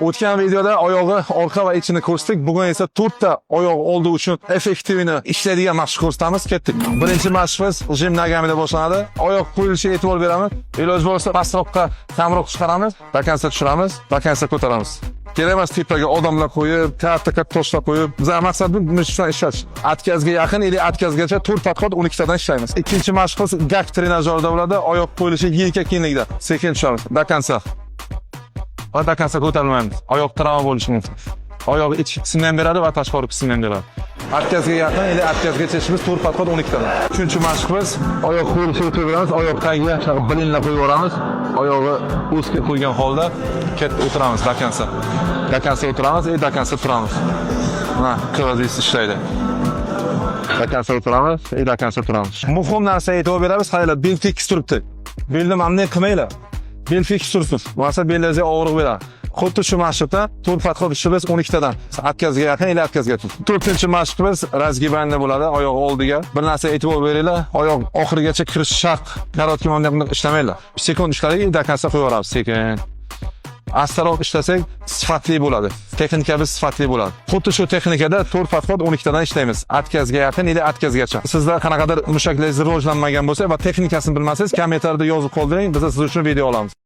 O'tgan videoda oyog'i orqa va ichini ko'rsatdik. Bugun esa 4 ta oyoq oldi uchun effektivini ishlaydigan mashq ko'rsatamiz. Ketdik. Birinchi mashqimiz jim nagamida boshlanadi. Oyoq qo'yilishiga e'tibor beramiz. Iloji bo'lsa pastroqqa kamroq chiqaramiz, bakansa tushiramiz, bakansa ko'taramiz. Kerak emas tepaga odamlar qo'yib, katta toshlar qo'yib. Bizning maqsadimiz mushukdan ishlash. Atkazga yaqin, ili atkazgacha 4 podxod 12 tadan ishlaymiz. Ikkinchi mashqimiz gak trenajyorda bo'ladi. Oyoq qo'yilishi yelka kengligida. Sekin tushamiz. Bakansa. Va bakansa ko'tarmaymiz. Oyoq travma bo'lishi mumkin. Oyoq ichki qismini ham beradi va tashqari qismini ham beradi. Atkazga yaqin, ili atkazgacha ishimiz 4 podxod 12 tadan. Uchinchi mashqimiz oyoq qo'yilishini o'tiramiz. Oyoq tagiga bilinla qo'yib yuboramiz. Oyog'i ustga qo'ygan holda ketib o'tiramiz bakansa. Bakansa o'tiramiz, bakansa turamiz. Mana qiladiz ishlaydi. Bakansa o'tiramiz, bakansa turamiz. Muhim narsa aytib beramiz, hayla bel tekis turibdi. Belni mamnun qilmanglar. Bel tekis tursin. Bo'lmasa belingizga og'riq beradi. Xuddi shu mashqda 4 podxod ishimiz 12 tadan. Atkazga yaqin, ili atkazgacha. 4-chi mashqimiz razgibanda bo'ladi, oyoq oldiga. Bir narsa e'tibor beringlar, oyoq oxirigacha kirish shart. Korotkий momentda ishlamanglar. 1 sekund ishladik, bakansa qo'yib yuboramiz, sekin. Astroq ishlasak sifatli bo'ladi. Texnikamiz sifatli bo'ladi. Xuddi shu texnikada 4 podxod 12 tadan ishlaymiz. Atkazga yaqin, ili atkazgacha. Sizlar qanaqadir mushaklaringiz rivojlanmagan bo'lsa va texnikasini bilmasangiz, kommentariyada yozib qoldiring, biz siz uchun video olamiz.